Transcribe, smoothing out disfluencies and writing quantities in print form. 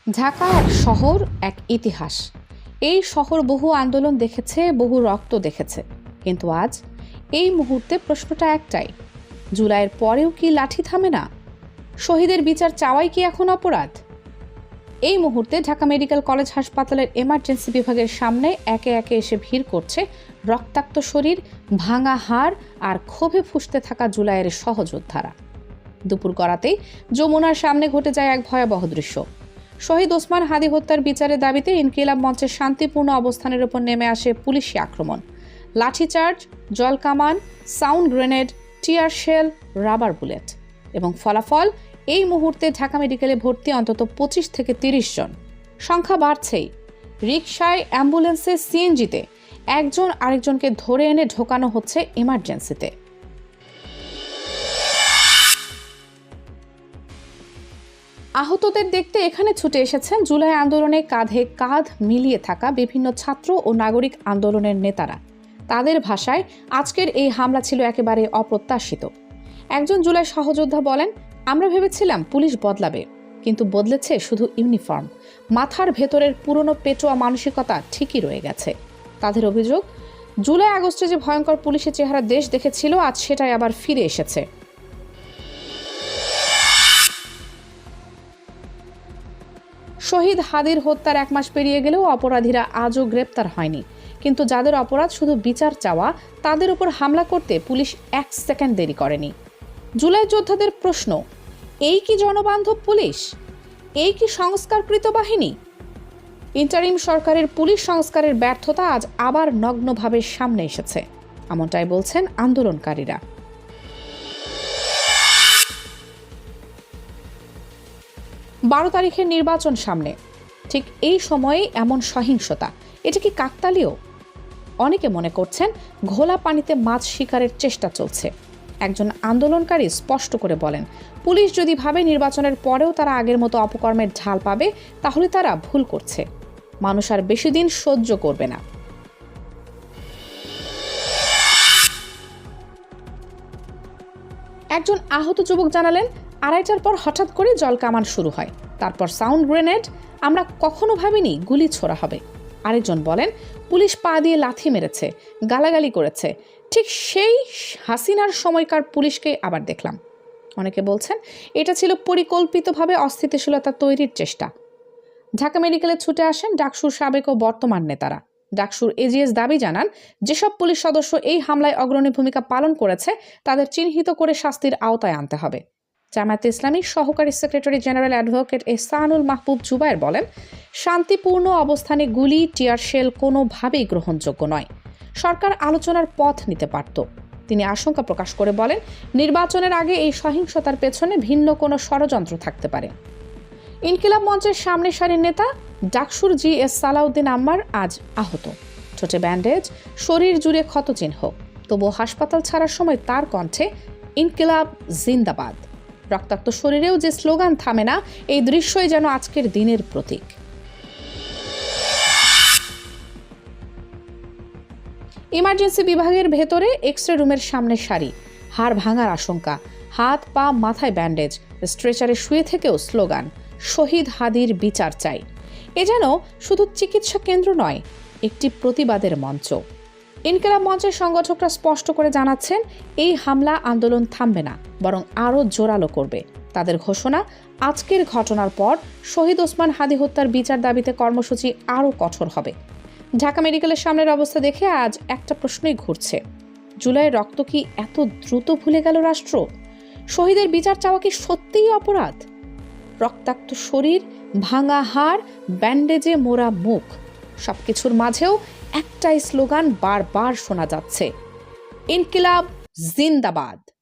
ঢাকা এক শহর, এক ইতিহাস। এই শহর বহু আন্দোলন দেখেছে, বহু রক্ত দেখেছে, কিন্তু আজ এই মুহূর্তে প্রশ্নটা একটাই, জুলাইয়ের পরেও কি লাঠি থামে না? শহীদের বিচার চাওয়াই কি এখন অপরাধ? এই মুহূর্তে ঢাকা মেডিকেল কলেজ হাসপাতালের এমার্জেন্সি বিভাগের সামনে একে একে এসে ভিড় করছে রক্তাক্ত শরীর, ভাঙা হাড় আর ক্ষোভে ফুঁসতে থাকা জুলাইয়ের সহযোদ্ধারা। দুপুর গড়াতেই যমুনার সামনে ঘটে যায় এক ভয়াবহ দৃশ্য। শহীদ ওসমান হাদী হত্যার বিচারের দাবিতে ইনকিলাব মঞ্চের শান্তিপূর্ণ অবস্থানের উপর নেমে আসে পুলিশি আক্রমণ, লাঠিচার্জ, জলকামান, sound grenade, tear shell, rubber bullet এবং ফলাফল এই মুহূর্তে ঢাকা মেডিকেলে ভর্তি অন্তত 25 থেকে 30 জন। সংখ্যা বাড়ছেই। রিকশায়, অ্যাম্বুলেন্সে, সিএনজিতে একজন আরেকজনকে ধরে এনে ঢোকানো হচ্ছে ইমার্জেন্সিতে। আহতদের দেখতে এখানে ছুটে এসেছেন জুলাই আন্দোলনে কাঁধে কাঁধ মিলিয়ে থাকা বিভিন্ন ছাত্র ও নাগরিক আন্দোলনের নেতারা। তাদের ভাষায় আজকের এই হামলা ছিল একেবারে অপ্রত্যাশিত। একজন জুলাই সহযোদ্ধা বলেন, আমরা ভেবেছিলাম পুলিশ বদলাবে, কিন্তু বদলেছে শুধু ইউনিফর্ম। মাথার ভেতরের পুরনো পেটোয়া মানসিকতা ঠিকই রয়ে গেছে। তাদের অভিযোগ, জুলাই আগস্টে যে ভয়ঙ্কর পুলিশের চেহারা দেশ দেখেছিল, আজ সেটাই আবার ফিরে এসেছে। শহীদ হাদীর হত্যার 1 মাস পেরিয়ে গেলেও অপরাধীরা আজও গ্রেপ্তার হয়নি, কিন্তু যাদের অপরাধ শুধু বিচার চাওয়া, তাদের উপর হামলা করতে পুলিশ 1 সেকেন্ড দেরি করেনি। জুলাই যোদ্ধাদের প্রশ্ন, এই কি জনবান্ধব পুলিশ? এই কি সংস্কারকৃত বাহিনী? ইন্টারিম সরকারের পুলিশ সংস্কারের ব্যর্থতা আজ আবার নগ্নভাবে সামনে এসেছে, এমনটাই বলছেন আন্দোলনকারীরা। 12 তারিখের নির্বাচন সামনে, ঠিক এই সময়ে এমন সহিংসতা, এটা কি কাকতালীয়? অনেকে মনে করছেন ঘোলা পানিতে মাছ শিকারের চেষ্টা চলছে। একজন আন্দোলনকারী স্পষ্ট করে বলেন, পুলিশ যদি ভাবে নির্বাচনের পরেও তারা আগের মতো অপকর্মের ঢাল পাবে, তাহলে তারা ভুল করছে। মানুষ আর বেশি দিন সহ্য করবে না। একজন আহত যুবক জানালেন, 2:30টার পর হঠাৎ করে জলকামান শুরু হয়, তারপর সাউন্ড গ্রেনেড, আমরা কখনো ভাবিনি গুলি ছোড়া হবে। আরেকজন বলেন, পুলিশ পা দিয়ে লাথি মেরেছে, গালাগালি করেছে, ঠিক সেই হাসিনার সময়কার পুলিশকে আবার দেখলাম। অনেকে বলছেন এটা ছিল পরিকল্পিতভাবে অস্থিতিশীলতা তৈরির চেষ্টা। ঢাকা মেডিকেলে ছুটে আসেন ডাকসুর সাবেক ও বর্তমান নেতারা। ডাকসুর এজিএস দাবি জানান, যেসব পুলিশ সদস্য এই হামলায় অগ্রণী ভূমিকা পালন করেছে, তাদের চিহ্নিত করে শাস্তির আওতায় আনতে হবে। জামায়াতে ইসলামীর সহকারী সেক্রেটারি জেনারেল অ্যাডভোকেট এহসানুল মাহবুব জুবায়ের বলেন, শান্তিপূর্ণ অবস্থানে গুলি, টিয়ার শেল কোনোভাবেই গ্রহণযোগ্য নয়। সরকার আলোচনার পথ নিতে পারত। তিনি আশঙ্কা প্রকাশ করে বলেন, নির্বাচনের আগে এই সহিংসতার পেছনে ভিন্ন কোনো ষড়যন্ত্র থাকতে পারে। ইনকিলাব মঞ্চের সামনের সারির নেতা ডাকসুর জিএস সালাউদ্দিন আম্মার আজ আহত, ঠোঁটে ব্যান্ডেজ, শরীর জুড়ে ক্ষতচিহ্ন, তবুও হাসপাতাল ছাড়ার সময় তার কণ্ঠে ইনকিলাব জিন্দাবাদ। রক্তাক্ত শরীরেও যে স্লোগান থামে না, এই দৃশ্যই যেন আজকের দিনের প্রতীক। ইমার্জেন্সি বিভাগের ভেতরে এক্স-রে রুমের সামনে সারি, হাড় ভাঙার আশঙ্কা, হাত পা মাথায় ব্যান্ডেজ, স্ট্রেচারে শুয়ে থেকেও স্লোগান, শহীদ হাদীর বিচার চাই। এ যেন শুধু চিকিৎসা কেন্দ্র নয়, একটি প্রতিবাদের মঞ্চ। ইনকিলাব মঞ্চের সংগঠকরা স্পষ্ট করে জানাচ্ছেন, এই হামলা আন্দোলন থামবে না, বরং আরও জোরালো করবে। তাদের ঘোষণা, আজকের ঘটনার পর শহীদ ওসমান হাদী হত্যার বিচার দাবিতে কর্মসূচি আরও কঠোর হবে। ঢাকা মেডিকেলের সামনের অবস্থা দেখে আজ একটা প্রশ্নই ঘুরছে, জুলাইয়ের রক্ত কি এত দ্রুত ভুলে গেল রাষ্ট্র? শহীদের বিচার চাওয়া কি সত্যিই অপরাধ? রক্তাক্ত শরীর, ভাঙা হাড়, ব্যান্ডেজে মোড়া মুখ, সবকিছুর মাঝেও একটাই স্লোগান বারবার শোনা যাচ্ছে, ইনকিলাব জিন্দাবাদ।